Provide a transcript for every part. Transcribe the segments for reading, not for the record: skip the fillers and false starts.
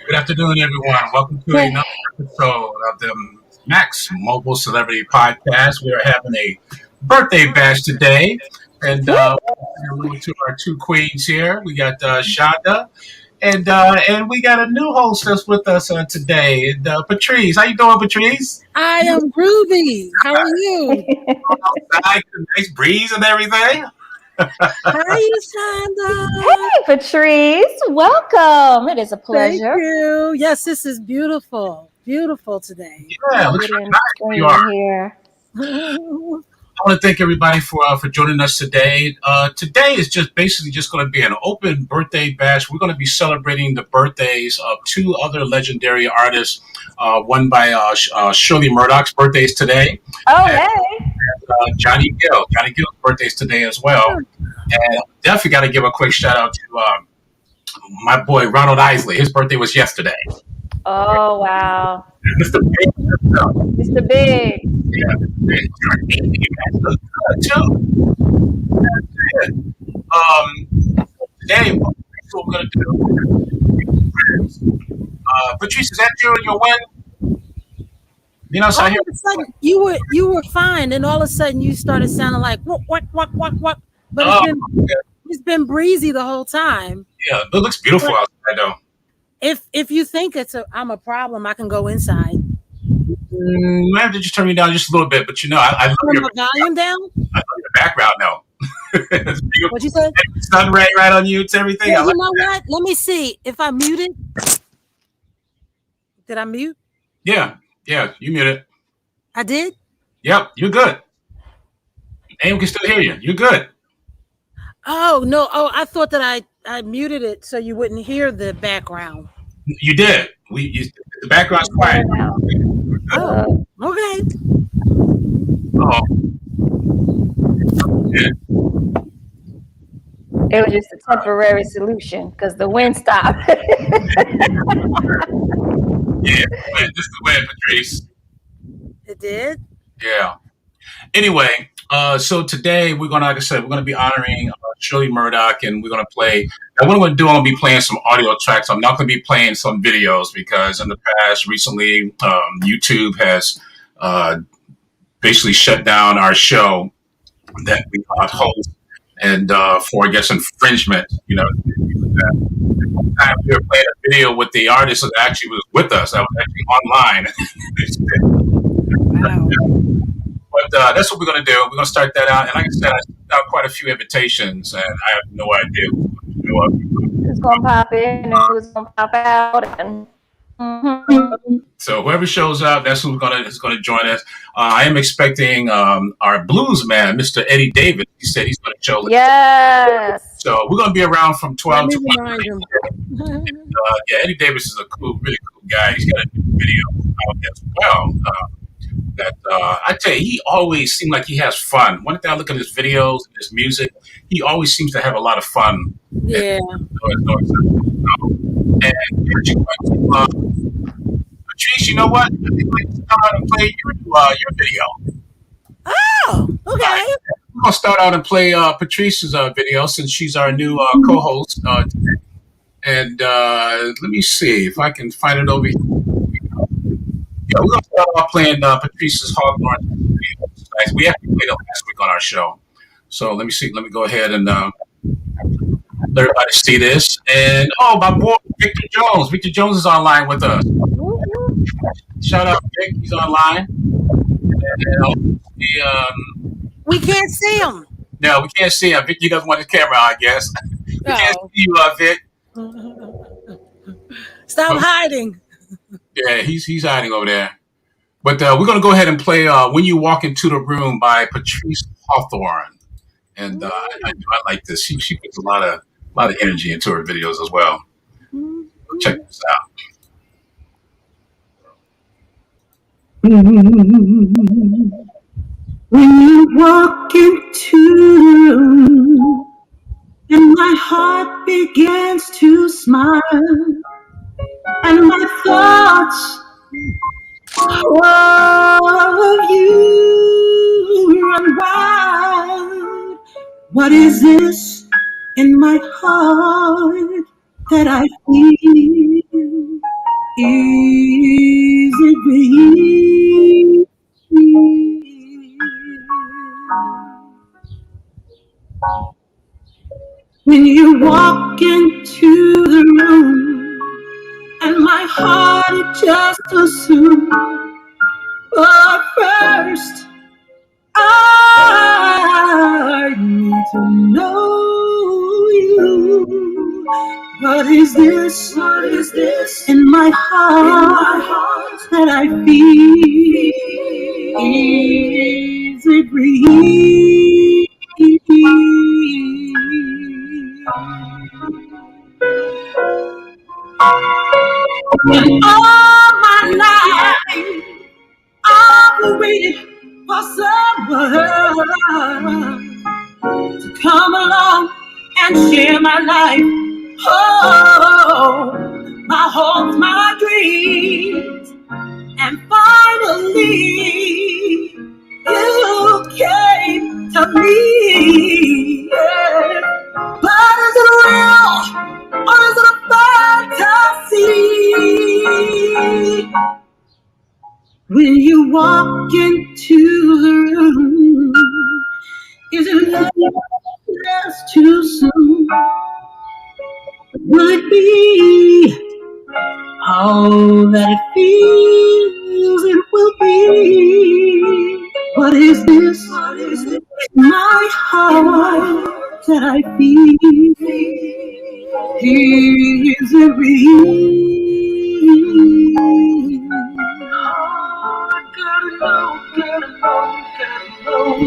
Good afternoon, everyone. Welcome to another episode of the Max Mobile Celebrity Podcast. We are having a birthday bash today, and hello to our two queens here. We got Shonda, and we got a new hostess with us today, and, Patrice. How you doing, Patrice? I am Ruby. How are you? Outside, nice breeze and everything. Hi, Ushanda. Hey, Patrice. Welcome. It is a pleasure. Thank you. Yes, this is beautiful. Beautiful today. Yeah, looks really nice. You are Here. I want to thank everybody for joining us today. Today is just basically just going to be an open birthday bash. We're going to be celebrating the birthdays of two other legendary artists. One by Shirley Murdoch's birthdays today. Oh, and, hey. And, Johnny Gill. Johnny Gill's birthday's today as well. And definitely got to give a quick shout out to my boy Ronald Isley. His birthday was yesterday. Oh, wow. Mr. Big. Mr. Big. Yeah, that's good too. That's it. Today, what we're going to do. Patrice, is that you and your win? You know, so all of a sudden, you were fine, and all of a sudden you started sounding like what? But it's been breezy the whole time. Yeah, it looks beautiful outside though. If you think I'm a problem, I can go inside. I have to just turn me down just a little bit, but you know, I love Turn your my volume down. I love your background now. What you said? Sun ray right on you. It's everything. Yeah, you know what? Let me see if I muted. Did I mute? Yeah, you muted. I did. Yep, you're good. And we can still hear you. You're good. Oh no! Oh, I thought that I muted it so you wouldn't hear the background. You did. The background's quiet. Oh, okay. Oh. Yeah. It was just a temporary solution because the wind stopped. Yeah, this is the way, Patrice. It did? Yeah. Anyway, so today we're gonna, like I said, we're gonna be honoring Shirley Murdoch, and we're gonna play. And what I'm gonna do, I'm gonna be playing some audio tracks. I'm not gonna be playing some videos because in the past, recently, YouTube has basically shut down our show that we host, and for I guess infringement. You know, one time we were playing a video with the artist that actually was with us. I was actually online. Wow. But that's what we're going to do. We're going to start that out. And like I said, I sent out quite a few invitations, and I have no idea who's going to pop in and who's going to pop out. And So whoever shows up, that's who's going to join us. I am expecting our blues man, Mr. Eddie Davis. He said he's going to show us. Yes. So we're going to be around from 12 to 1. Yeah, Eddie Davis is a really cool guy. He's got a new video out as well. I tell you, he always seemed like he has fun. One thing I look at his videos, his music, he always seems to have a lot of fun. Yeah. And Patrice, you know what? I think we can start out and play your video. Oh, okay. We're gonna start out and play Patrice's video since she's our new co-host today. And let me see if I can find it over here. Yeah, we're going to start off playing Patrice's Hawthorne video. Nice. We actually played it last week on our show. So let me see. Let me go ahead and let everybody see this. And, my boy, Victor Jones. Victor Jones is online with us. Shout out, Vic. He's online. And, we can't see him. No, we can't see him. Vic, he doesn't want his camera, I guess. We can't see you, Vic. Stop hiding. Yeah, he's hiding over there. But we're going to go ahead and play When You Walk Into the Room by Patrice Hawthorne. And I like this. She puts a lot of energy into her videos as well. Check this out. When you walk into the room and my heart begins to smile and my thoughts of you run wild. What is this in my heart that I feel? Is it real? When you walk into the room and my heart it just assumes, but first I need to know you. What is this? What is this in my heart that I feel? Is it real? And all my life I've waited for someone to come along and share my life. Oh, my hopes, my dreams, and finally you came to me. Yeah. But is it real or is it a fantasy? When you walk into the room, is it love just too soon? Will it be all that it feels it will be? What is this? What is it? My heart that I feel. Is it real?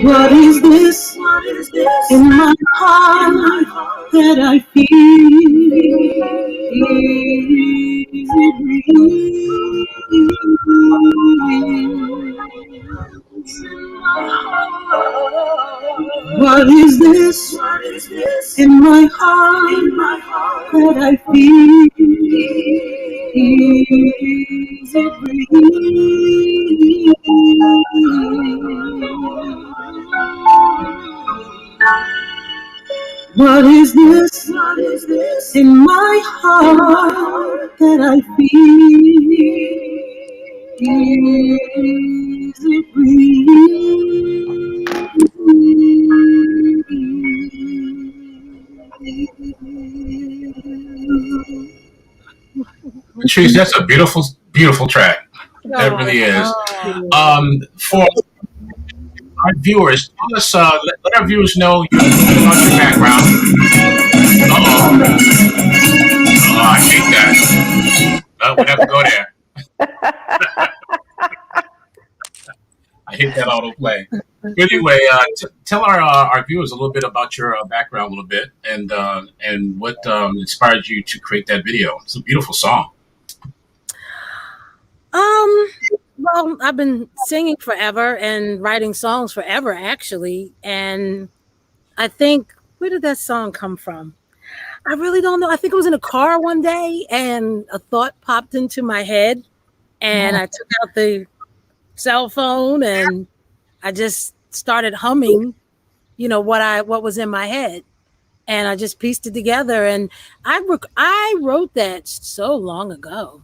What is this? What is this in my heart that I feel? Is it real? What is this? What is this in my heart that I feel? Is it real? What is this? What is this in my heart that I feel? Is it Patrice, that's a beautiful, beautiful track. That really is. For our viewers, tell us, let our viewers know about your background. I hate that. We have to go there. I hate that autoplay. Anyway, tell our viewers a little bit about your background, a little bit, and what inspired you to create that video. It's a beautiful song. Well, I've been singing forever and writing songs forever, actually. And I think, where did that song come from? I really don't know. I think it was in a car one day and a thought popped into my head and I took out the cell phone and I just started humming, what was in my head. And I just pieced it together. And I wrote that so long ago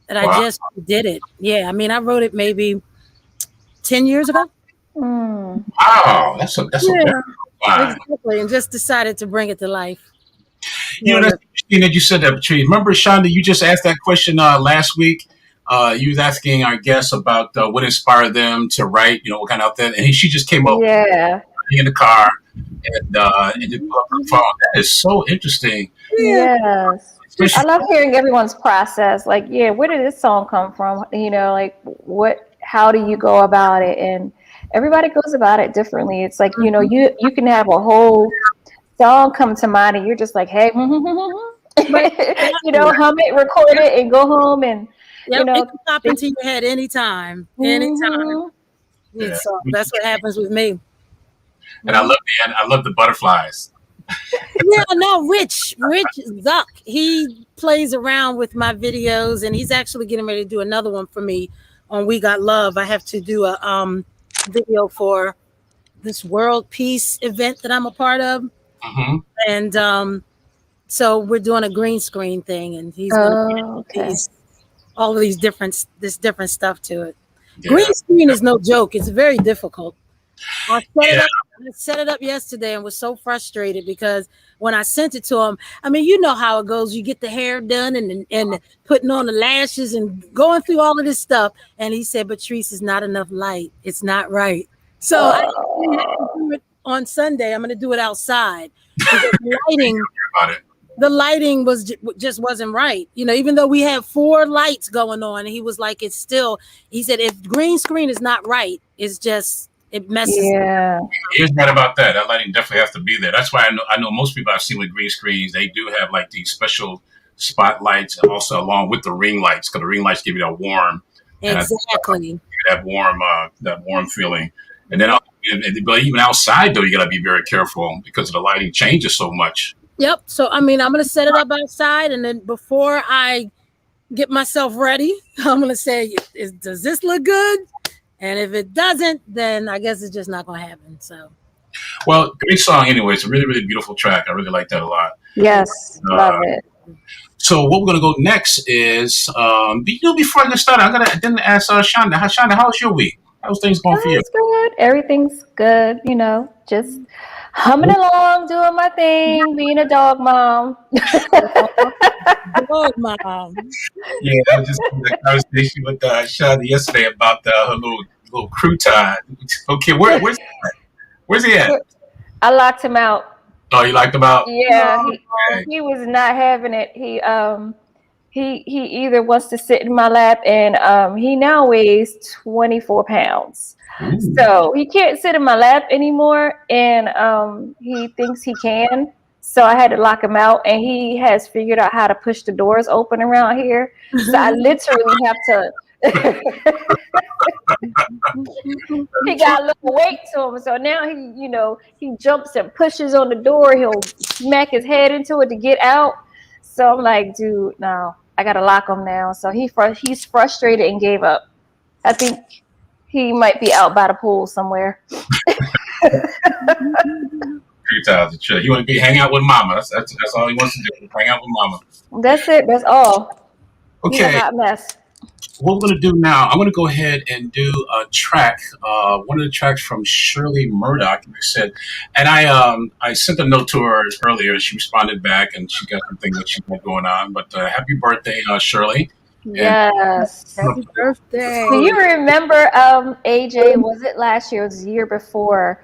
that I just did it. Yeah, I mean, I wrote it maybe 10 years ago. Wow, that's a Exactly, and just decided to bring it to life. That's interesting that you said that, Patrice. Remember, Ushanda, you just asked that question last week. You was asking our guests about what inspired them to write, what kind of that, and she just came up in the car and just pulled up her phone. That is so interesting. Yes. I love hearing everyone's process. Like, where did this song come from? How do you go about it? And everybody goes about it differently. It's like, you can have a whole song come to mind and you're just like, hey, hum it, record it, and go home and, it can pop into your head anytime. So that's what happens with me. And I love the butterflies. Rich Zuck, he plays around with my videos and he's actually getting ready to do another one for me on We Got Love. I have to do a video for this world peace event that I'm a part of. And so we're doing a green screen thing and he's all of this different stuff to it. Yeah. Green screen is no joke. It's very difficult. I Yeah. set it up yesterday and was so frustrated because when I sent it to him, I mean, you know how it goes. You get the hair done and putting on the lashes and going through all of this stuff. And he said, Patrice, is not enough light. It's not right. So I had to do it on Sunday. I'm going to do it outside because the lighting just wasn't right. You know, even though we had 4 lights going on, and he was like, he said, if green screen is not right, it's just, it messes. Yeah. Here's right about that. That lighting definitely has to be there. That's why I know most people I've seen with green screens, they do have like these special spotlights, and also along with the ring lights, because the ring lights give you that warm, Exactly. that warm feeling. And then, but even outside though, you got to be very careful because the lighting changes so much. Yep. So I mean, I'm gonna set it up outside, and then before I get myself ready, I'm gonna say, does this look good? And if it doesn't, then I guess it's just not gonna happen. So. Well, great song anyway. It's a really, really beautiful track. I really like that a lot. Yes, love it. So what we're gonna go next is, before I get started, I didn't ask Ushanda. Ushanda, how's your week? How's things going for you? It's good. Everything's good. You know, just humming along, doing my thing, being a dog mom. Dog mom. Yeah, I just had a conversation with Ushanda yesterday about her little crouton. Okay, where's he at? I locked him out. Oh, you locked him out? Yeah, he was not having it. He either wants to sit in my lap, and he now weighs 24 pounds. Ooh. So he can't sit in my lap anymore, and he thinks he can. So I had to lock him out, and he has figured out how to push the doors open around here. So I literally have to. He got a little weight to him, so now he jumps and pushes on the door. He'll smack his head into it to get out. So I'm like, dude, no, I gotta lock him now. So he's frustrated and gave up. I think he might be out by the pool somewhere. 3,000. Sure. He want to hang out with mama. That's all he wants to do. Hang out with mama. That's it. That's all. Okay. He's a hot mess. What we're going to do now, I'm going to go ahead and do a track, one of the tracks from Shirley Murdoch, like I said. And I sent a note to her earlier. She responded back, and she got something that she had going on. But happy birthday, Shirley. Yes. Happy birthday. Do you remember, AJ, was it last year? It was the year before.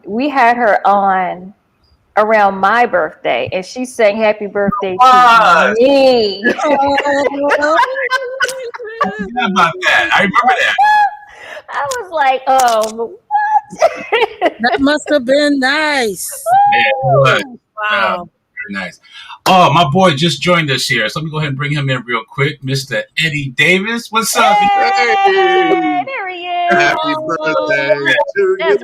We had her on around my birthday, and she sang happy birthday to me. I forgot about that. I remember that. I was like, what? That must have been nice. Yeah, it was. Wow. Very nice. Oh, my boy just joined us here. So let me go ahead and bring him in real quick. Mr. Eddie Davis. What's up? Hey, there he is. Happy birthday to you.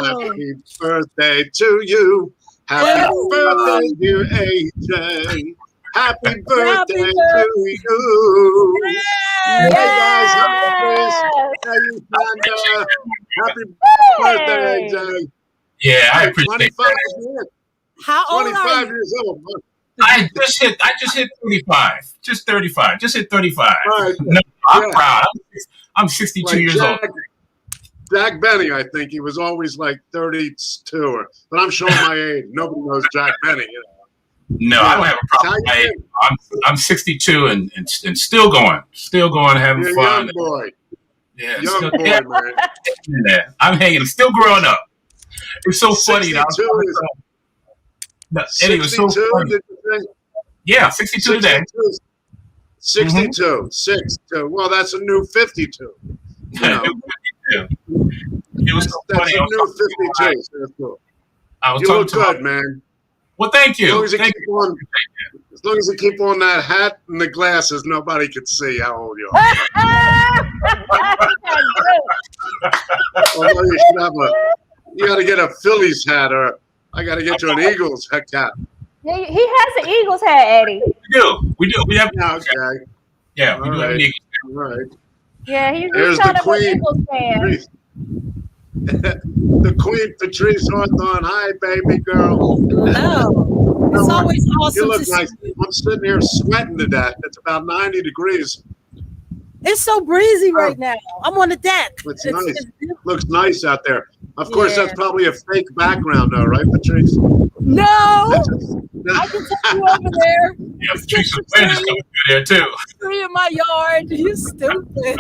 Happy birthday to you. Happy birthday, dear AJ. Happy birthday to you. Hey guys, how you doing? Happy birthday, AJ. Yeah, I appreciate that. How old 25 years old. I just hit 35. Just 35. Just hit 35. Right. No, I'm proud. I'm 62 years old. Jack Benny, I think he was always like 32, but I'm showing my age. Nobody knows Jack Benny. You know. No, I don't have a problem. I'm 62 and still going, having You're fun. Young boy. Yeah, young boy, man. Yeah, I'm hanging. I'm still growing up. It's so funny. 62 Eddie, was so funny. Yeah, 62 today. 62, 62. Well, that's a new 52. You know. It was so that's funny. a new 52. That's cool. You look good, man. Well, thank you. As long as you keep on that hat and the glasses, nobody can see how old you are. Although you got to get a Phillies hat, or I got to get you an Eagles hat. He has an Eagles hat, Eddie. We do. We have okay. Yeah, we do have an Eagles hat. All right. Yeah, he's Here's kind the of an Eagles fan. The Queen, Patrice Hawthorne. Hi, baby girl. Hello. It's always You awesome look to see nice. you. I'm sitting here sweating to death. It's about 90 degrees. It's so breezy right now. I'm on the deck. It's nice. It's Looks nice out there. Of course, Yeah. that's probably a fake background, though, right, Patrice? No, That's I can take you over there. Yeah, Patrice Hawthorne is coming through there too. Tree in my yard. You stupid.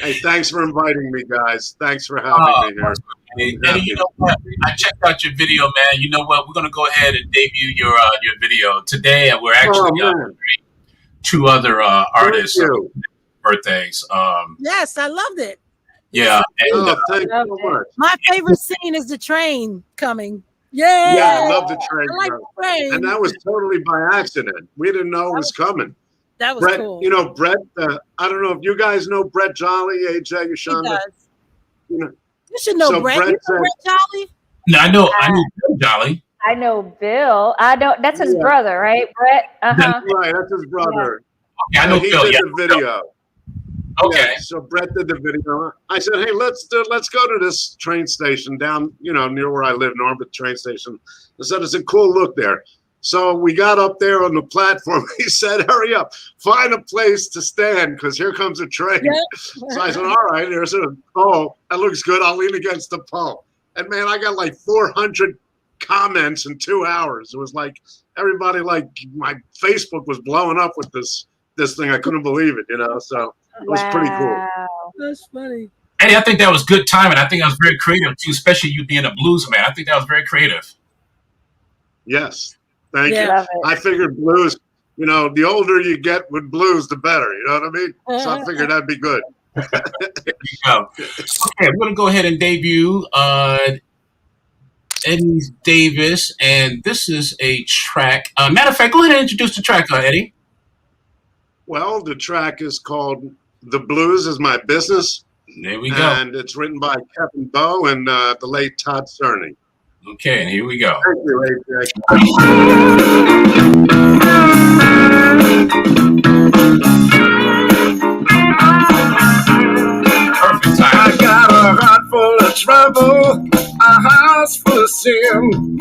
Hey, thanks for inviting me, guys. Thanks for having me here. And you know what? I checked out your video, man. You know what? We're gonna go ahead and debut your video today. We're actually two other artists' birthdays. Yes, I loved it. Yeah, and thank you so much. My favorite scene is the train coming. Yeah, Yeah, I love the train. I like the train. And that was totally by accident. We didn't know it was coming. That was Brett, cool. you know, Brett, I don't know if you guys know Brett Jolly, AJ, He Ushanda. does. You know, You should know So Brett. Brett You know said- Brett Jolly? no, I know Bill Jolly. I know Bill. I don't. That's his brother, right, Brett? right, that's his brother. Yeah, I know he Bill. did Yeah, the video. okay. Yeah, so Brett did the video. I said, hey, let's go to this train station down, near where I live, Norbert train station. I said, it's a cool look there. So we got up there on the platform. He said, hurry up, find a place to stand because here comes a train. Yeah. So I said, all right, there's a pole. That looks good. I'll lean against the pole. And man, I got like 400 comments in 2 hours. It was like everybody, like my Facebook was blowing up with this thing. I couldn't believe it, So it was pretty cool. That's funny. Eddie, I think that was good timing. I think that was very creative too, especially you being a blues man. I think that was very creative. Yes. Thank you. Love it. I figured blues, the older you get with blues, the better. You know what I mean? So I figured that'd be good. There you go. Okay, we're gonna go ahead and debut Eddie Davis, and this is a track. Matter of fact, go ahead and introduce the track, Eddie. Well, the track is called "The Blues Is My Business." There we go. And it's written by Kevin Bowe and the late Todd Cerny. Okay, and here we go. Thank you, AJ. Perfect time. I got a heart full of trouble, a house full of sin.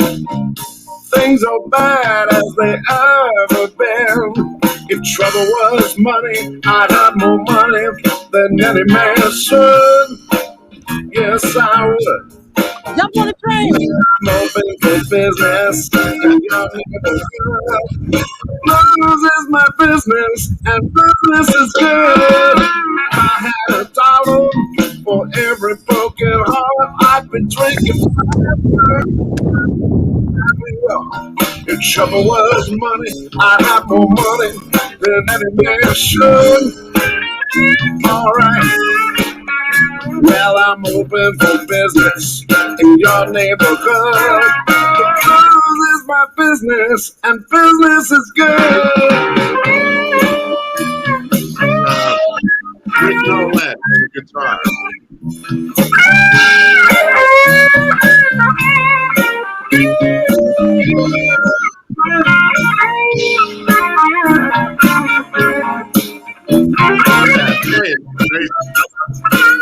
Things are bad as they ever been. If trouble was money, I'd have more money than any man should. Yes, I would. Jump on the train. I'm open for business, and your neighborhood. Blues is my business, and business is good. If I had $1 for every broken heart, I'd be drinking. If trouble was money, I'd have more money than any man should. All right. Well, I'm open for business in your neighborhood. The blues is my business, and business is good. Rick Nolet on the guitar. Yeah, play it, Tracy.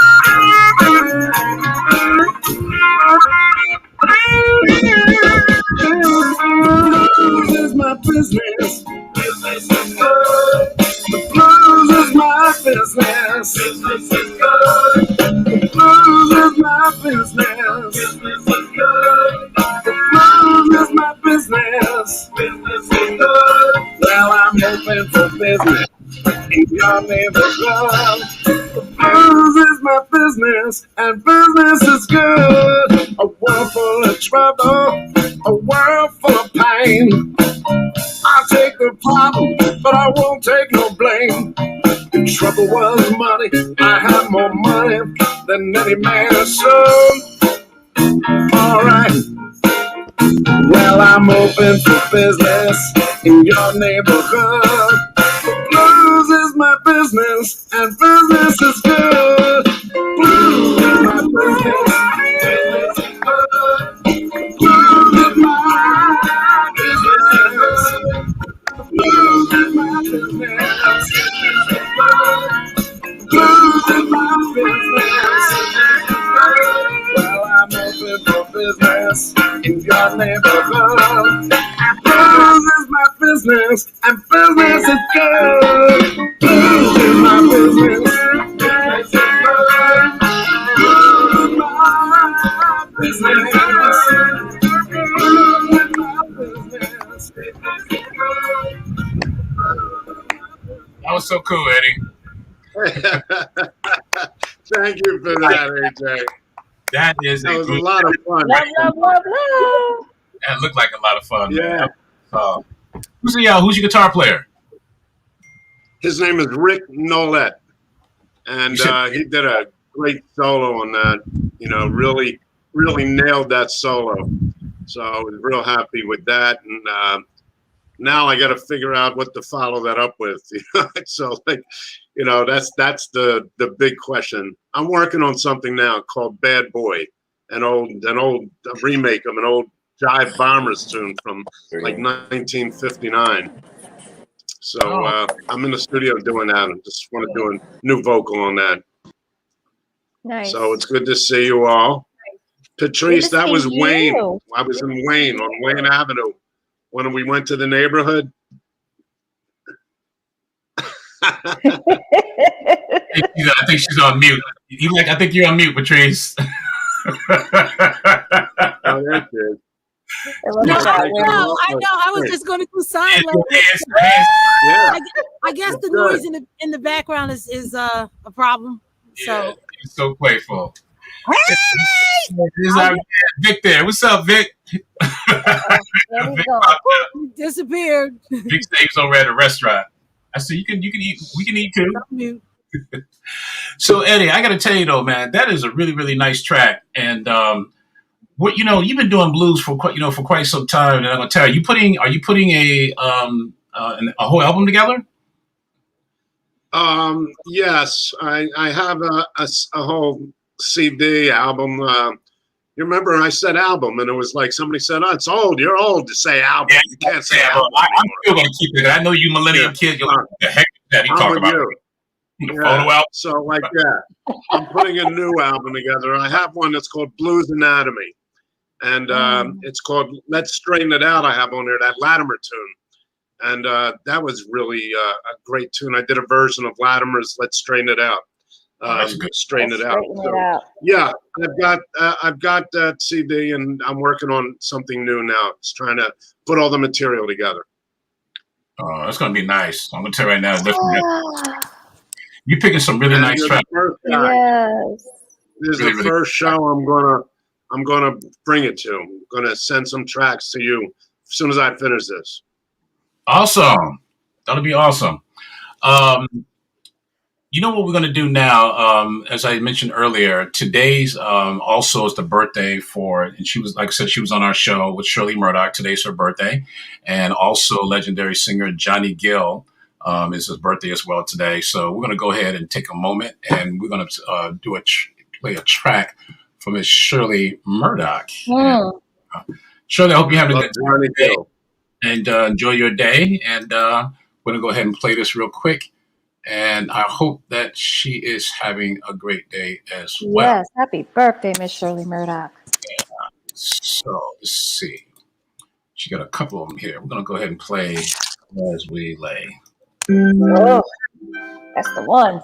Blues is my business. Business is good. The blues is my business. Business is good. The blues is my business. Business is good. The blues is my business. Business is good. Well, I'm open for business in your neighborhood. The blues is my business, and business is good. A world full of trouble, a world full of pain. I'll take the problem, but I won't take no blame. If trouble was money, I have more money than any man should. All right. Well, I'm open for business in your neighborhood. The blues is my business, and business is good. Blues is my business. Business is good. Blues is my business. Blues is my business. Blues is my business. Well, I'm open for business Blues is my business, and business is good. Blues is my business. Business is good. Blues is my business. Blues is my business. That was so cool, Eddie. Thank you for that, AJ. That is That was a lot of fun. Love, love, love, love. That looked like a lot of fun. Yeah. Man. Who's your guitar player? His name is Rick Nolette, and he did a great solo on that. You know, really, really nailed that solo. So I was real happy with that, and now I got to figure out what to follow that up with. So like, you know, that's the big question. I'm working on something now called Bad Boy, an old remake of an old Jive Bombers tune from like 1959. So I'm in the studio doing that. I just want to do a new vocal on that. Nice. So it's good to see you all. Patrice, that was Wayne. You. I was in Wayne on Wayne Avenue when we went to the neighborhood. I think she's on mute. I think you're on mute, Patrice. Oh, that's it. No, I know. I was just going to do sign language. Yeah. I guess the noise in the background is a problem. Yeah, he's so playful. Hey! There's our Vic there. What's up, Vic? There we go. He disappeared. Vic stays over at a restaurant. I said, you can eat. We can eat too. So Eddie, I got to tell you though, man, that is a really, really nice track. And what you've been doing blues for quite some time. And I'm gonna tell you, are you putting a whole album together? Yes, I have a whole CD album. You remember I said album, and it was like somebody said, "Oh, it's old. You're old to say album. Yeah, you can't say album." I'm still gonna keep it. I know you millennium kids. You're like, the heck is that he talking about? The photo album. So like that. I'm putting a new album together. I have one that's called Blues Anatomy, and it's called Let's Straighten It Out. I have on there that Latimer tune. And that was really a great tune. I did a version of Latimer's "Let's Straighten It Out." Straighten It Out. So, yeah, I've got that CD, and I'm working on something new now. Just trying to put all the material together. Oh, that's gonna be nice. I'm gonna tell you right now. You're picking some really nice tracks. Yes. This is the first show I'm gonna bring it to. I'm gonna send some tracks to you as soon as I finish this. Awesome. That'll be awesome. You know what we're going to do now? As I mentioned earlier, today's also is the birthday and she was, like I said, she was on our show with Shirley Murdoch. Today's her birthday. And also legendary singer Johnny Gill is his birthday as well today. So we're going to go ahead and take a moment, and we're going to play a track from Miss Shirley Murdoch. And, Shirley, I hope you're having a good day. And enjoy your day. And we're going to go ahead and play this real quick. And I hope that she is having a great day as well. Yes, happy birthday, Miss Shirley Murdoch. Yeah. So let's see. She got a couple of them here. We're going to go ahead and play As We Lay. Oh, that's the one.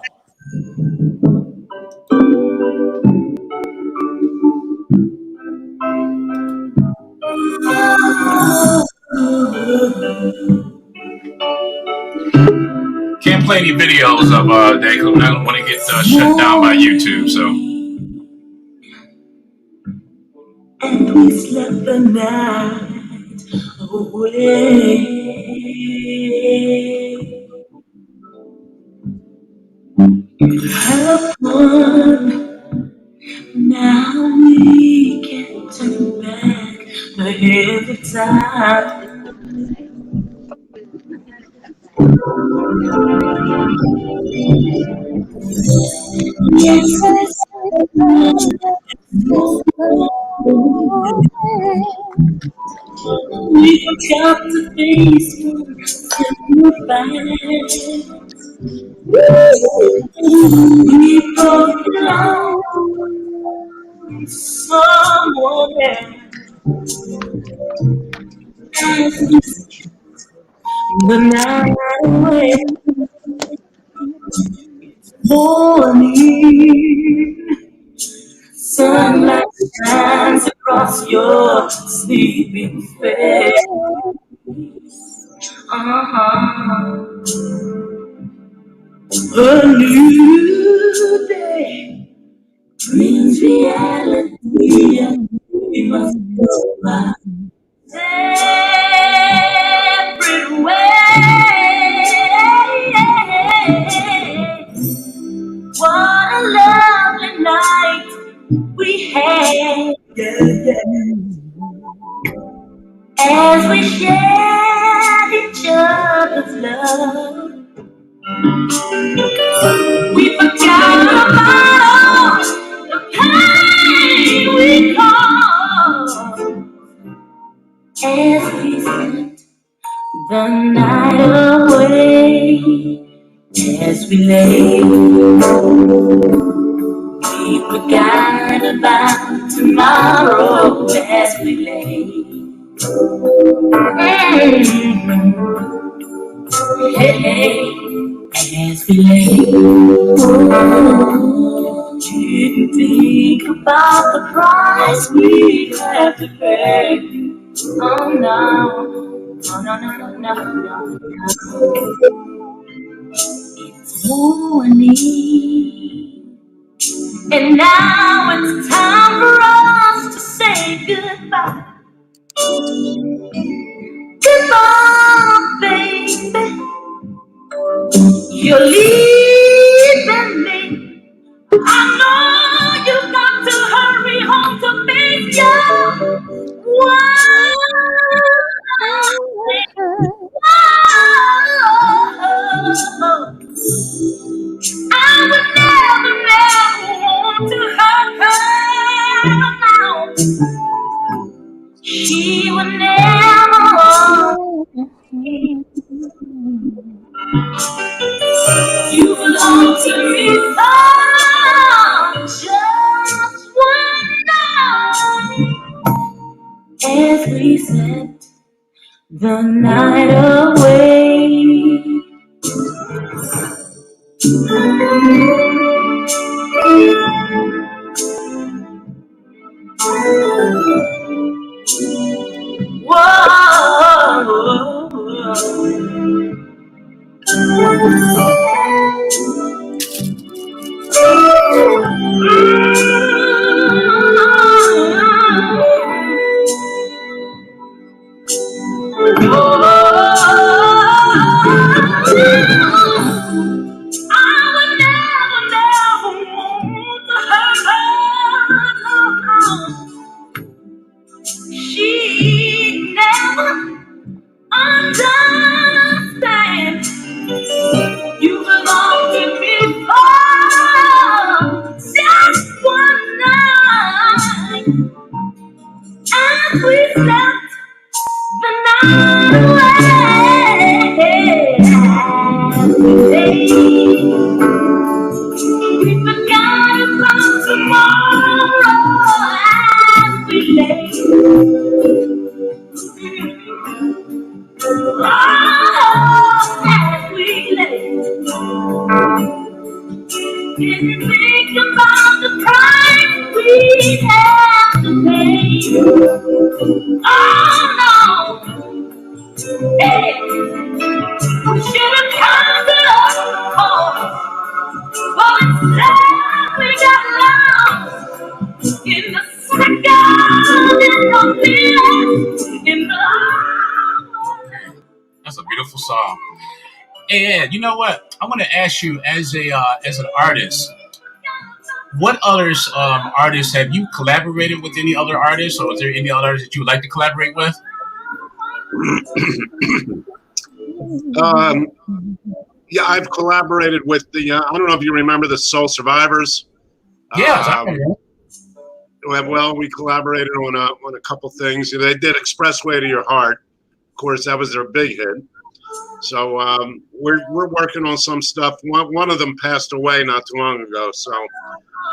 Can't play any videos of that because I don't want to get shut down by YouTube. So. And we slept the night away. Have fun. Now we can't turn back the hands of time. We got to face we both belong to someone else. The night away, morning, sunlight shines across your sleeping face. A new day brings reality, and we must go our separate ways. What a lovely night we had, as we shared each other's love. We forgot about all the pain we caused, as we spent the night away. As we lay, we forgot about tomorrow. As we lay, hey, hey, as we lay, didn't think about the price we'd have to pay. Oh no, oh no, no, no, no, no. It's morning, and now it's time for us to say goodbye. Goodbye, baby. You're leaving me. I know you've got to hurry home to meet your wife. I would never, never want to hurt her now. She would never want me. You belong to me for just one night, as we slept the night away. She never understand. You belong to me for just one night, as we slept the night away. We forgot about tomorrow, as we lay. Oh, as we lay. Didn't think about the price we have to pay. Oh no, hey, should have counted us all, but instead we got lost in the second, in the minute, in the hour. That's a beautiful song. And you know what? I want to ask you, as an artist, what others artists have you collaborated with? Any other artists, or is there any other artists that you would like to collaborate with? Yeah, I've collaborated with the. I don't know if you remember the Soul Survivors. Yes, I remember. Well, we collaborated on a couple things. They did "Expressway to Your Heart." Of course, that was their big hit. So we're working on some stuff. One of them passed away not too long ago. So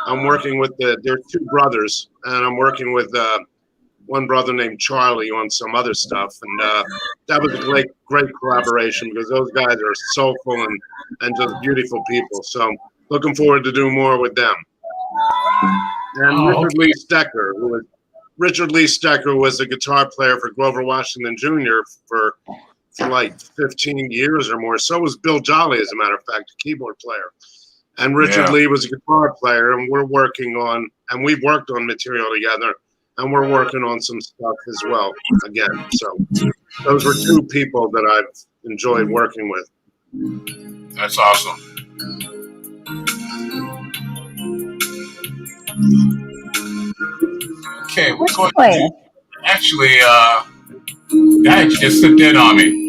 I'm working with their two brothers, and I'm working with one brother named Charlie on some other stuff, and that was a great collaboration because those guys are soulful and just beautiful people. So looking forward to doing more with them. And Richard Lee Stecker was a guitar player for Grover Washington Jr. for like 15 years or more. So was Bill Jolly, as a matter of fact, a keyboard player. And Richard Lee was a guitar player, and we've worked on material together, and we're working on some stuff as well again. So those were two people that I've enjoyed working with. That's awesome. Okay, we're going to actually, that just slipped in on me.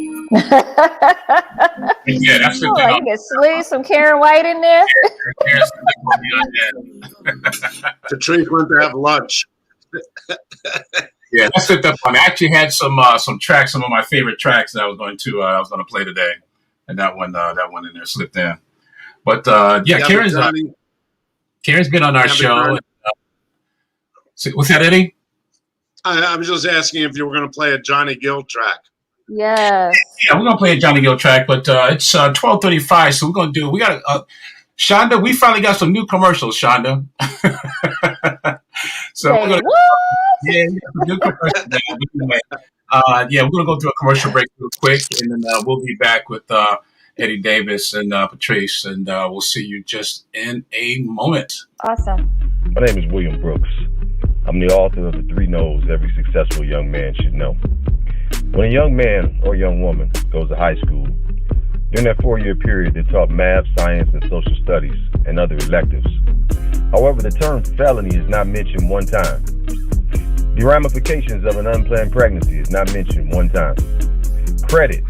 Yeah, that's slipped in on me. You can some Karen White in there. Patrice went to have lunch. Yeah, that slipped up on me. I actually had some tracks, some of my favorite tracks that I was going to play today, and that one in there slipped in. But Karen's been on our show. What's that, Eddie? I was just asking if you were going to play a Johnny Gill track. Yes. Yeah, we're going to play a Johnny Gill track, but it's 12:35, so we got Shonda, we finally got some new commercials, Shonda. So we're going to new commercials. We're going to go through a commercial break real quick, and then we'll be back with Eddie Davis and Patrice, and we'll see you just in a moment. Awesome. My name is William Brooks. I'm the author of the 3 No's every successful young man should know. When a young man or young woman goes to high school, during that 4-year period, they're taught math, science, and social studies, and other electives. However, the term felony is not mentioned one time. The ramifications of an unplanned pregnancy is not mentioned one time. Credit,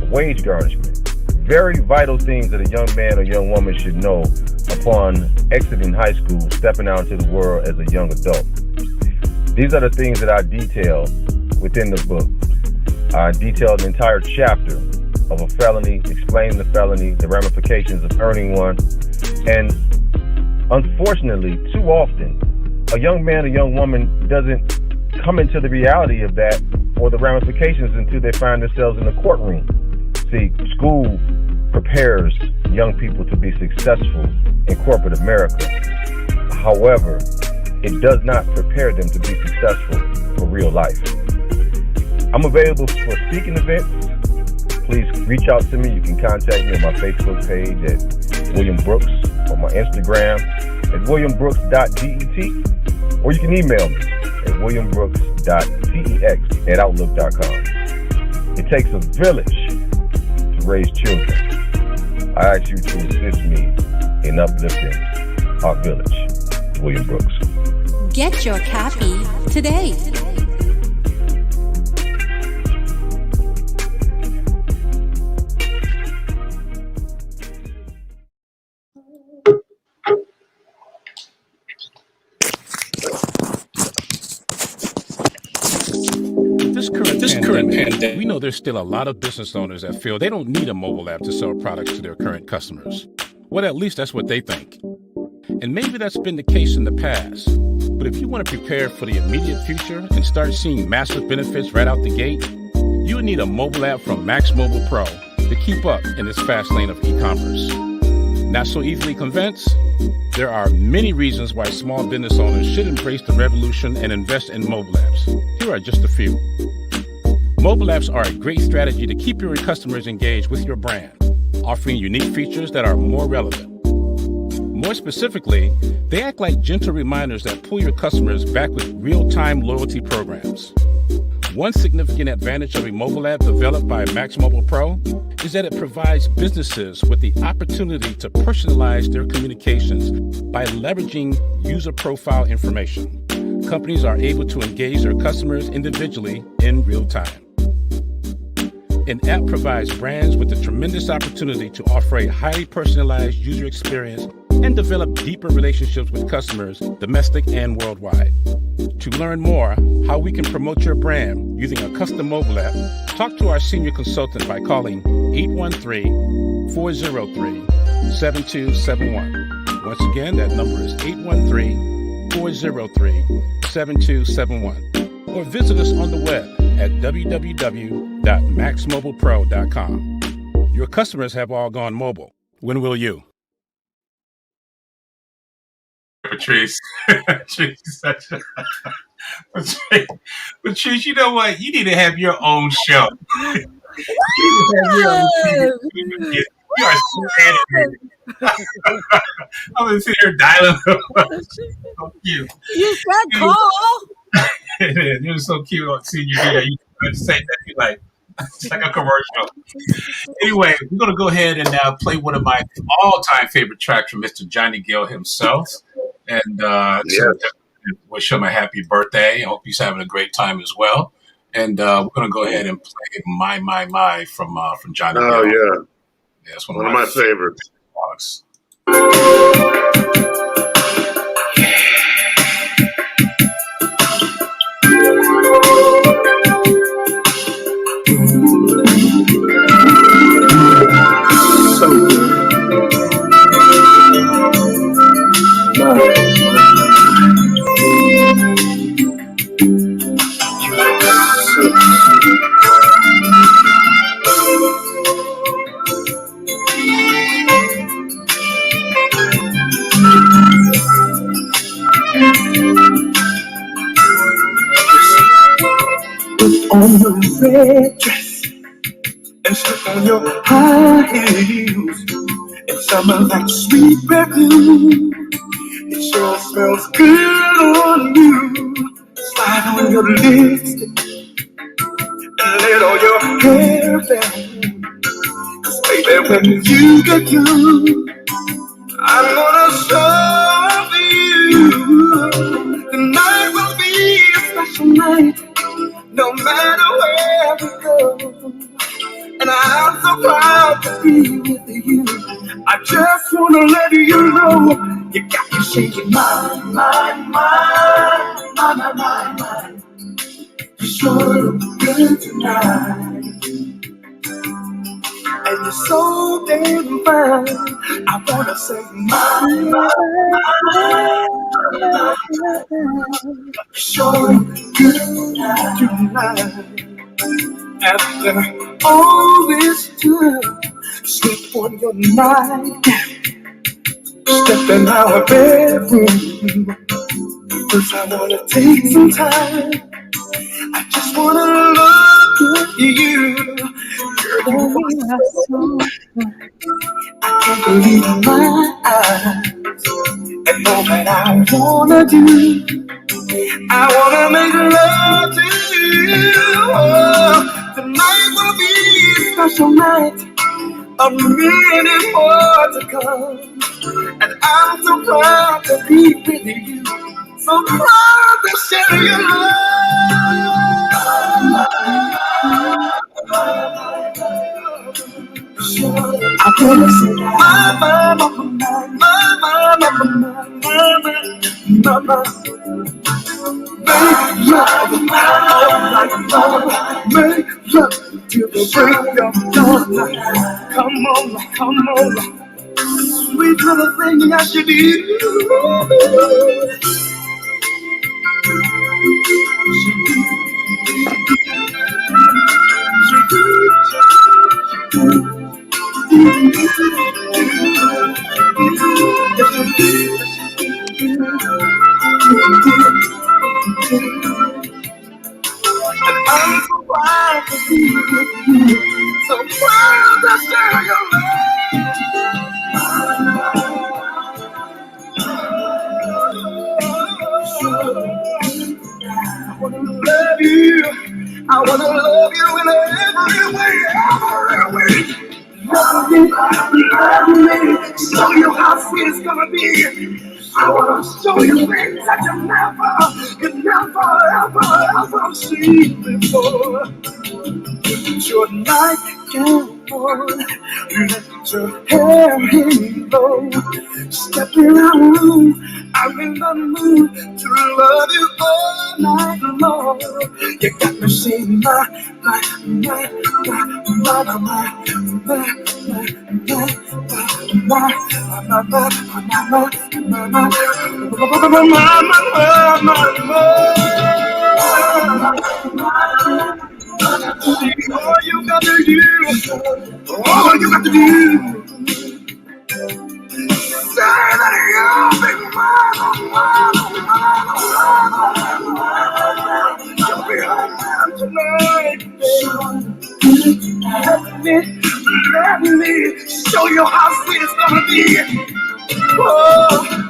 wage garnishment, very vital things that a young man or young woman should know upon exiting high school, stepping out into the world as a young adult. These are the things that I detail within the book. I detailed an entire chapter of a felony, explaining the felony, the ramifications of earning one. And unfortunately, too often, a young man or young woman doesn't come into the reality of that or the ramifications until they find themselves in the courtroom. See, school prepares young people to be successful in corporate America. However, it does not prepare them to be successful for real life. I'm available for speaking events. Please reach out to me. You can contact me on my Facebook page at William Brooks, or my Instagram at williambrooks.det, or you can email me at williambrooks.tex@outlook.com. It takes a village to raise children. I ask you to assist me in uplifting our village. William Brooks. Get your copy today. This current pandemic, we know there's still a lot of business owners that feel they don't need a mobile app to sell products to their current customers. Well, at least that's what they think. And maybe that's been the case in the past. But if you want to prepare for the immediate future and start seeing massive benefits right out the gate, you need a mobile app from Max Mobile Pro to keep up in this fast lane of e-commerce. Not so easily convinced? There are many reasons why small business owners should embrace the revolution and invest in mobile apps. Here are just a few. Mobile apps are a great strategy to keep your customers engaged with your brand, offering unique features that are more relevant. More specifically, they act like gentle reminders that pull your customers back with real-time loyalty programs. One significant advantage of a mobile app developed by Max Mobile Pro is that it provides businesses with the opportunity to personalize their communications by leveraging user profile information. Companies are able to engage their customers individually in real time. An app provides brands with the tremendous opportunity to offer a highly personalized user experience and develop deeper relationships with customers, domestic and worldwide. To learn more how we can promote your brand using a custom mobile app, talk to our senior consultant by calling 813-403-7271. Once again, that number is 813-403-7271. or visit us on the web at www.maxmobilepro.com. Your customers have all gone mobile. When will you? Patrice. Patrice, you know what? You need to have your own show. You are so animated. I'm gonna sit here dialing. So cute. You said call. You're so cute seeing you do that. You say that you like it's like a commercial. Anyway, we're gonna go ahead and now play one of my all-time favorite tracks from Mr. Johnny Gill himself, and so wish him a happy birthday. I hope he's having a great time as well. And we're gonna go ahead and play "My" from Johnny Gill. Oh yeah, it's one of my favorites. Songs. On your red dress and slip on your high heels and summer like sweet perfume. It sure smells good on you. Slide on your lipstick and let all your hair down. 'Cause baby, when you get done, I'm gonna show you. Tonight will be a special night. No matter where we go, and I'm so proud to be with you. I just wanna let you know you got me shaking my. You sure look good tonight, and you're so damn fine. I wanna say sure look good tonight. After all this time, sleep on your nightgown, step in our bedroom. First I wanna take some time. I just wanna look at you. Girl, you are so good. I can't believe my eyes. And all that I wanna do, I wanna make love to you. Oh, tonight will be a special night, a minute more to come. And I'm so proud to be with you, so proud to share your love. I wanna say mama. Make love all night long. Make love till the break of dawn. Come on, sweet little thing I should do. I'm so proud to be with you, so proud to share your love. I wanna love you. I wanna love you in every way, every way. Love me, show you how sweet it's gonna be. I wanna show you things that you never ever seen before. Put your nightgown on, let your hair hang low. Step in our room, I'm in the mood to love you all night long. You got me saying my. All you got to do, all you got to do, say that you'll be mine, you'll be mine tonight. Let me show you how sweet it's gonna be. Oh.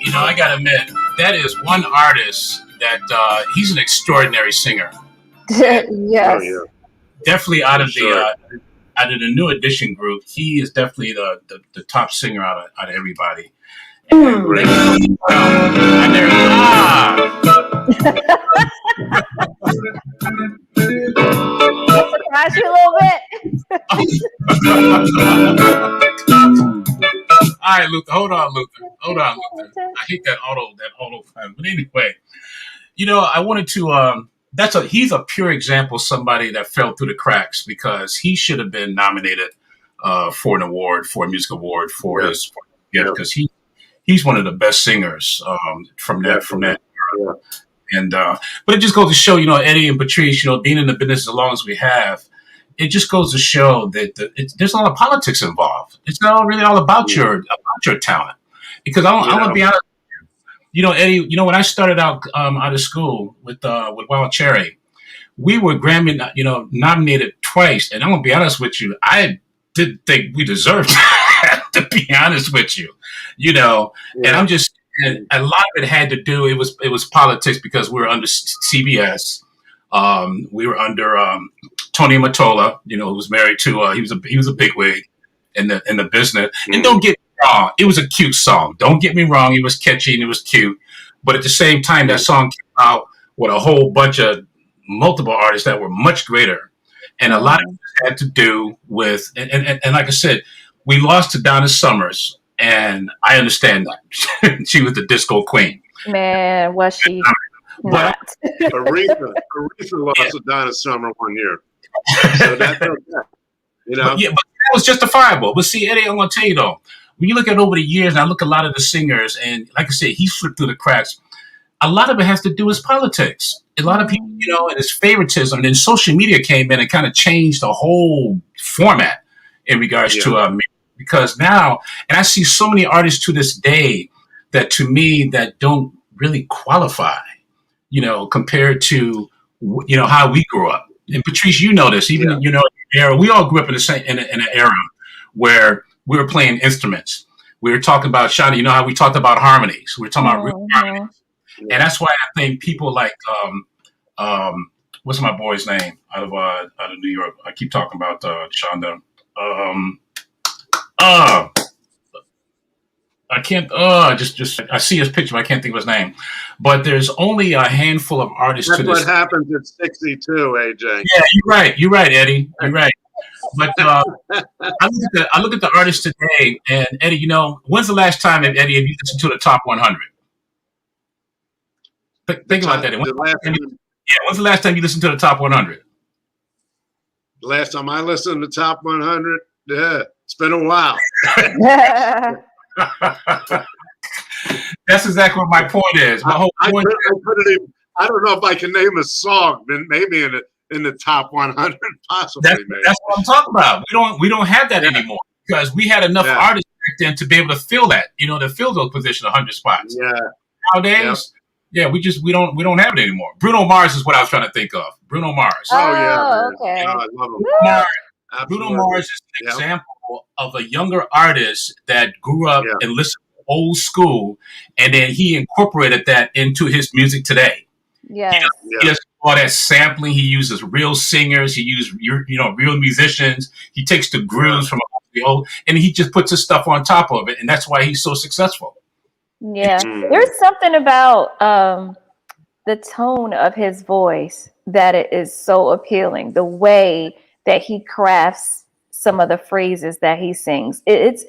You know, I gotta admit, that is one artist that he's an extraordinary singer. Yes. Oh, yeah. Definitely out of Sure. the New Edition group, he is definitely the top singer out of everybody. And Great. and there, Surprise you a little bit. All right, Luther. Hold on, Luther. I hate that auto fan. But anyway, you know, I wanted to. He's a pure example of somebody that fell through the cracks because he should have been nominated for an award, for a music award, for his gift because he's one of the best singers from that. Yeah. And but it just goes to show, you know, Eddie and Patrice, you know, being in the business as long as we have, it just goes to show that there's a lot of politics involved. It's not really all about your talent, because I'm gonna be honest. You know, Eddie. You know, when I started out of school with Wild Cherry, we were Grammy, nominated twice, and I'm gonna be honest with you, I didn't think we deserved that, to be honest with you. You know, and I'm just. And a lot of it had to do. It was politics because we were under CBS. We were under Tony Mottola. You know, who was married to. He was a bigwig in the business. And don't get me wrong, it was a cute song. Don't get me wrong, it was catchy and it was cute. But at the same time, that song came out with a whole bunch of multiple artists that were much greater, and a lot of it had to do with. And like I said, we lost to Donna Summers. And I understand that. She was the disco queen. Man, was she but Aretha lost to Donna Summer one year. So that's okay. You know? But that was justifiable. But see, Eddie, I'm going to tell you though, when you look at over the years, and I look at a lot of the singers, and like I said, he slipped through the cracks. A lot of it has to do with politics. A lot of people, you know, and it's favoritism. And then social media came in and kind of changed the whole format in regards to music. Because now, and I see so many artists to this day that to me that don't really qualify, you know, compared to, you know, how we grew up. And Patrice, you know this, even, you know, era, we all grew up in an era where we were playing instruments. We were talking about, Shana, you know how we talked about harmonies. We were talking about real harmonies. And that's why I think people like, what's my boy's name out of New York? I keep talking about Ushanda. I can't. Just I see his picture, but I can't think of his name. But there's only a handful of artists. That's to this. what happens at 62, AJ. Yeah, you're right. You're right, Eddie. You're right. But I look at the artists today, and Eddie, you know, when's the last time, Eddie, have you listened to the top 100? Think about that. When's the last time you listened to the top 100? The last time I listened to the top 100, it's been a while. That's exactly what my point is. My whole point. I don't know if I can name a song, but maybe in the top 100, possibly. That's what I'm talking about. We don't have that anymore because we had enough artists back then to be able to fill that. You know, to fill those positions 100 spots. Yeah. Nowadays, we don't have it anymore. Bruno Mars is what I was trying to think of. Bruno Mars. Oh yeah. Okay. I love him. Bruno Mars is an example of a younger artist that grew up and listened to old school, and then he incorporated that into his music today. Yes. He does all that sampling. He uses real singers. He uses real musicians. He takes the grooves from the old, and he just puts his stuff on top of it, and that's why he's so successful. Yeah, there's something about the tone of his voice that it is so appealing. The way that he crafts some of the phrases that he sings, it's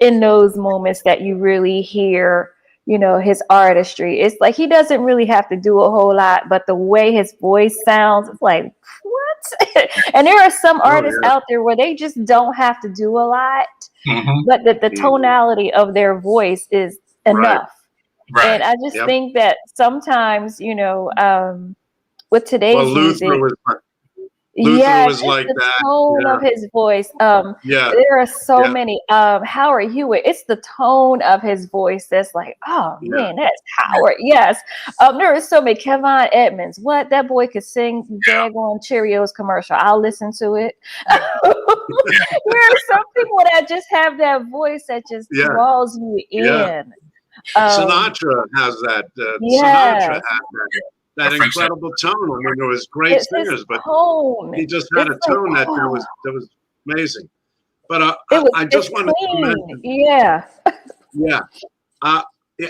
in those moments that you really hear, you know, his artistry. It's like he doesn't really have to do a whole lot, but the way his voice sounds, it's like what? And there are some artists out there where they just don't have to do a lot, but the tonality of their voice is enough. Right. And I just think that sometimes, you know, with today's music, Luther was like the that. Tone of his voice. There are so many. Howard Hewitt. It's the tone of his voice that's like, oh man, that's Howard. Yes. There are so many. Kevon Edmonds. What that boy could sing. Daggone Cheerios commercial. I'll listen to it. There are some people that just have that voice that just draws you in. Sinatra has that. Sinatra had that incredible tone. I mean, there was great singers, but he just had a tone that was amazing. But I just wanted to mention,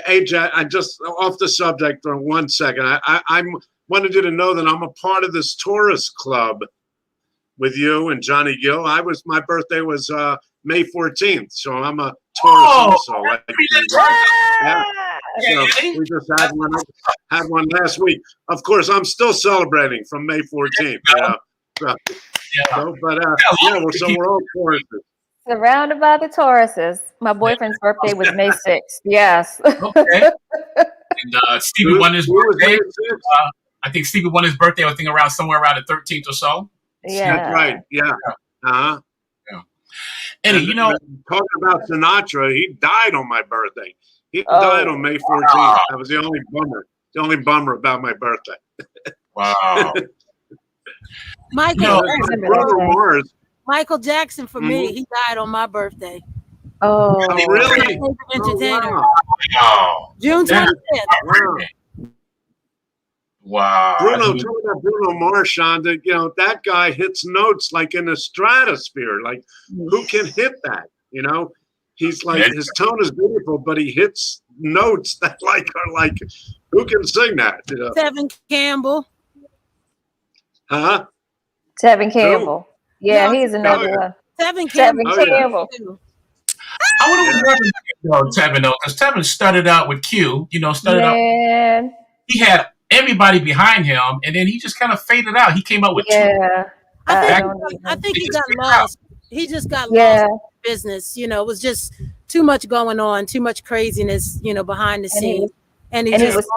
AJ, I just off the subject for 1 second. I wanted you to know that I'm a part of this tourist club with you and Johnny Gill. My birthday was May 14th, so I'm a tourist also. So we just had one last week. Of course, I'm still celebrating from May 14th. So we're all tourists. Surrounded by the Tauruses. My boyfriend's birthday was May 6th. Yes. Okay. And Stevie won his birthday. I think Stevie won his birthday, I think somewhere around the 13th or so. Yeah. That's right. Yeah. Uh-huh. Eddie, you know, talking about Sinatra, he died on my birthday. He died on May 14th. That was the only bummer. The only bummer about my birthday. Wow. Michael Jackson for me. He died on my birthday. Oh, really? Entertainer. Wow. June 25th. Wow. Talking about Bruno Mars, Shonda, you know, that guy hits notes like in the stratosphere. Like, who can hit that? You know, he's like, his tone is beautiful, but he hits notes that are like, who can sing that? You know? Tevin Campbell. Huh? Tevin Campbell. Yeah, he's another one. Tevin Campbell. I would have never Tevin though, because Tevin started out with Q. You know, he had everybody behind him, and then he just kind of faded out. He came up with I think he got lost. He just got lost in business. You know, it was just too much going on, too much craziness, you know, behind the scenes. And he just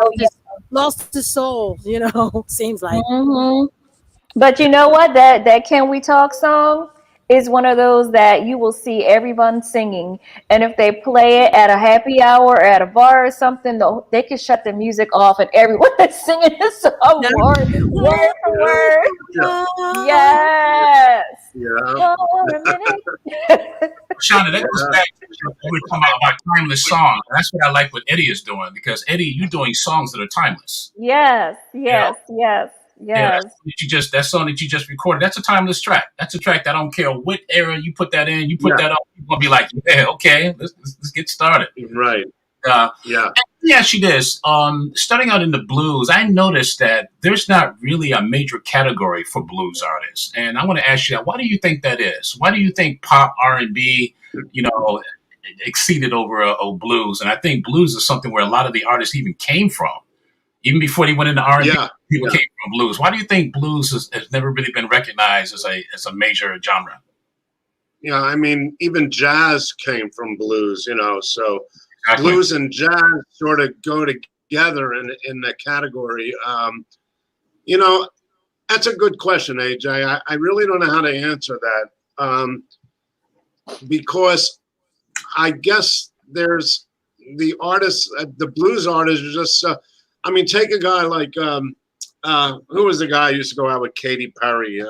lost his soul, you know, seems like. Mm-hmm. But you know what? That Can We Talk song is one of those that you will see everyone singing. And if they play it at a happy hour or at a bar or something, they can shut the music off and everyone is singing this song word for word. Yes. Yeah. Shonda, that goes back to when we were talking about timeless songs. That's what I like what Eddie is doing, because Eddie, you're doing songs that are timeless. Yes. Yeah, that song that you just recorded, that's a timeless track. That's a track that I don't care what era you put that in, you put that up, you're gonna be like, yeah, okay, let's get started. Right. Let me ask you this. Starting out in the blues, I noticed that there's not really a major category for blues artists. And I want to ask you that. Why do you think that is? Why do you think pop, R&B, you know, exceeded over blues? And I think blues is something where a lot of the artists even came from. Even before they went into R&B, people came from blues. Why do you think blues has never really been recognized as a major genre? Yeah, I mean, even jazz came from blues, you know, so blues and jazz sort of go together in the category. You know, that's a good question, AJ. I really don't know how to answer that because I guess there's the artists, the blues artists are just I mean, take a guy like who was the guy who used to go out with Katy Perry?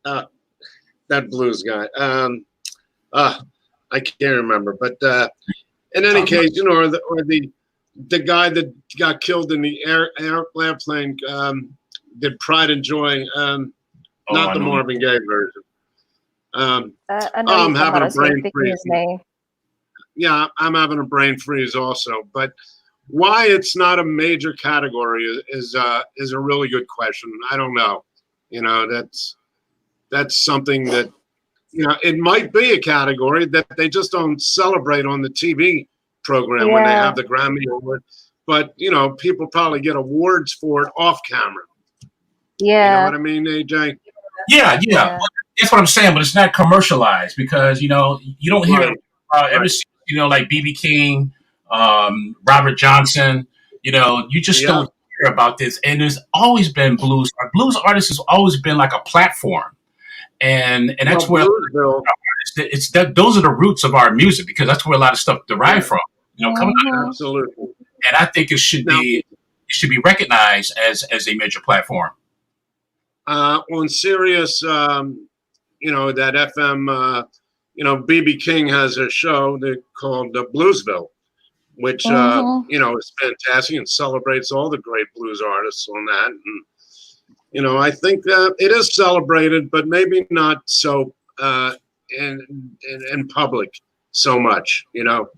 That blues guy. I can't remember, but in any case, you know, or the guy that got killed in the airplane did Pride and Joy, not the Marvin Gaye version. I'm having a brain freeze. Yeah, I'm having a brain freeze also, but why it's not a major category is a really good question. I don't know. You know, that's something that, you know, it might be a category that they just don't celebrate on the TV program when they have the Grammy Award. But, you know, people probably get awards for it off camera. Yeah. You know what I mean, AJ? Yeah. Well, that's what I'm saying, but it's not commercialized because, you know, you don't hear ever see, you know, like B.B. King, Robert Johnson, you know, you just don't hear about this. And there's always been blues. Blues artists has always been like a platform. And that's where it's that those are the roots of our music because that's where a lot of stuff derived from. You know, coming out. Absolutely. And I think it should be recognized as a major platform. On Sirius, you know, that FM, you know, B.B. King has a show called Bluesville, which, you know, is fantastic and celebrates all the great blues artists on that. And, you know, I think it is celebrated, but maybe not so in public so much, you know.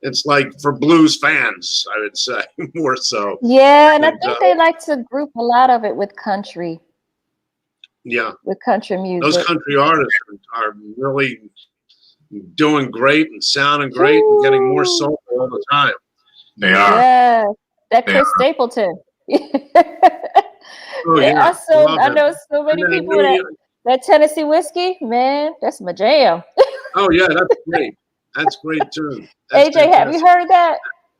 It's like for blues fans, I would say, more so. Yeah, and I think they like to group a lot of it with country. Yeah. With country music. Those country artists are really doing great and sounding great and getting more soul all the time. They are. Yeah. That Chris Stapleton. I know so many people that Tennessee whiskey, man, that's my jam. Oh, yeah, that's great. That's great too. That's AJ, fantastic. Have you heard that?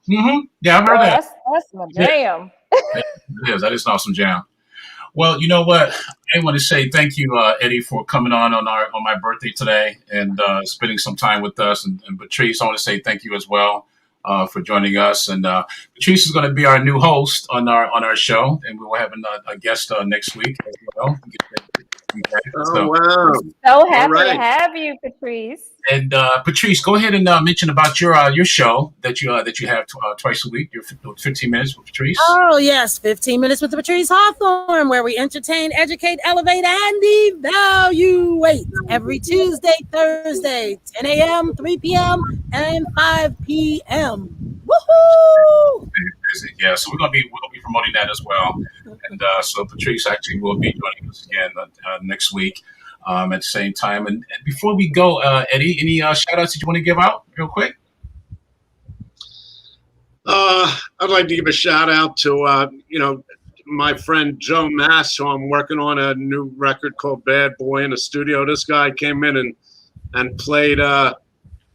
Mm-hmm. Yeah, I've heard that. That's my jam. It is. That is an awesome jam. Well, you know what? I want to say thank you, Eddie, for coming on my birthday today and spending some time with us. And Patrice, I want to say thank you as well for joining us. And Patrice is going to be our new host on our show, and we will have a guest next week as well. Oh, wow. So happy to have you, Patrice. And Patrice, go ahead and mention about your show that you have twice a week. Your 15 minutes with Patrice. Oh yes, 15 minutes with Patrice Hawthorne, where we entertain, educate, elevate, and evaluate every Tuesday, Thursday, 10 a.m., 3 p.m., and 5 p.m. Woohoo! Yeah, so we're gonna be promoting that as well, and so Patrice actually will be joining us again next week at the same time. And before we go, Eddie, any shout outs that you want to give out real quick? I'd like to give a shout out to you know, my friend Joe Mass, who I'm working on a new record called Bad Boy in the studio. This guy came in and played.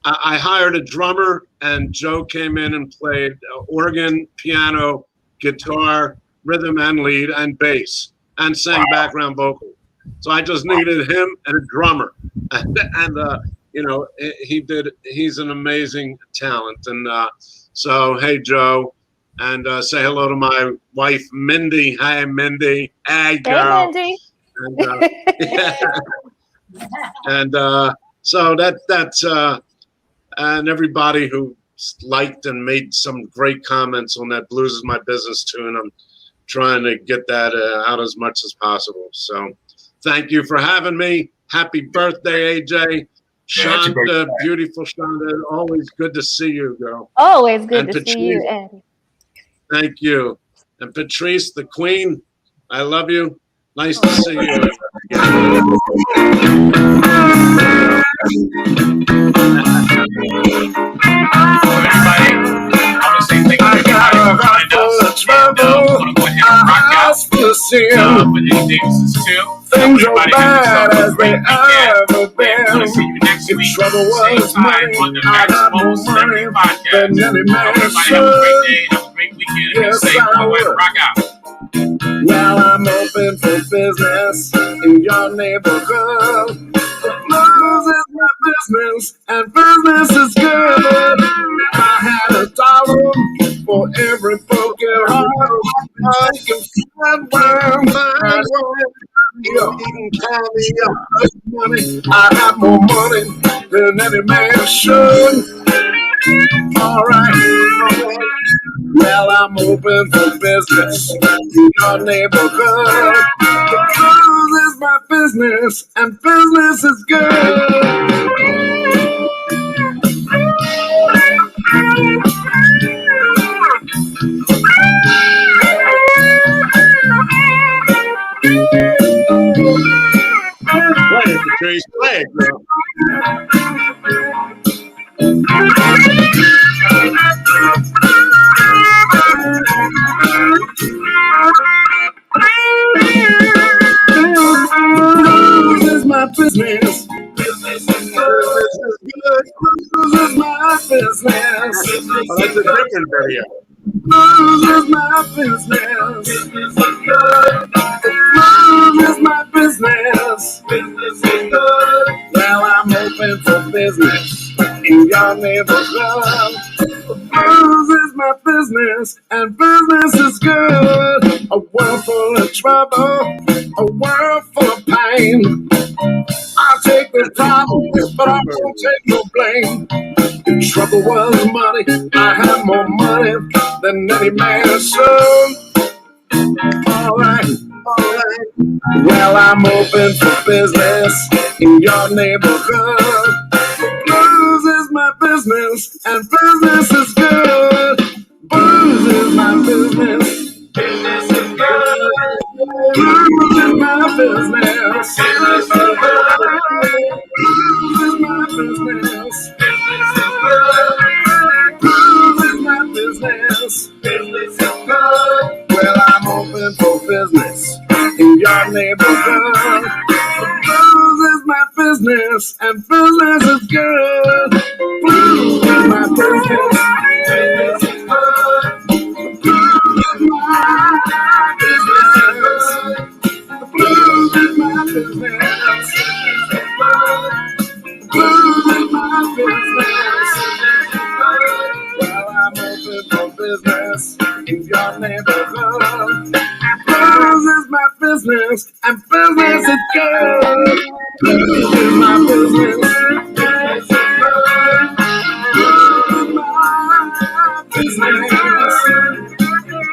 I hired a drummer, and Joe came in and played organ, piano, guitar, rhythm and lead, and bass, and sang background vocal. So I just needed him and a drummer, and you know, he's an amazing talent. And so, hey, Joe, and say hello to my wife, Mindy. Hi, Mindy. Hey, girl. Hey, Mindy. And so that's and everybody who liked and made some great comments on that Blues Is My Business tune. I'm trying to get that out as much as possible. So thank you for having me. Happy birthday, AJ. Shonda, beautiful Shonda. Always good to see you, girl. Always good to see you, Eddie. Thank you. And Patrice, the queen, I love you. Nice to see you. Things are bad as they ever been. If trouble was money, I got more money than any man should. Yes, I would. Well, I'm open for business in your neighborhood. Blues is my business, and business is good. I had $1 for every broken heart. I can find money. I have more money than any man should. All right. Well, I'm open for business in your neighborhood. The blues is my business, and business is good. Grace, play it, girl. Blues is my business. Business is good. Blues is my business. Oh, that's a different video. Blues is my business. Business is good. Blues is my business. Business is good. Well, I'm open for business in your neighborhood. Blues is my business, and business is good. A world full of trouble, a world full of pain. I'll take the problem, but I won't take no blame. If trouble was money, I have more money than any man's son. All right, all right. Well, I'm open for business in your neighborhood. Blues is my business, and business is good. Blues is my business. Business is good. Blues is my business. Business is good. Blues is my business. Business is good. Blues is my business. Business is good. Well, I'm open for business in your neighborhood. Blues is my business, and business is good. Blues is my business. Business is good. Blues is my business. Blues is my business. Blues is my business. Well, I'm open for business in your neighborhood. Blues is my business, and business is good. Blues is my business. Business is good. Blues is my business.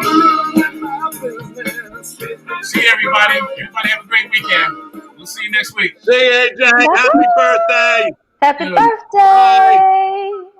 Blues is my business. See everybody. Everybody have a great weekend. We'll see you next week. See you, AJ. Happy birthday. Happy birthday.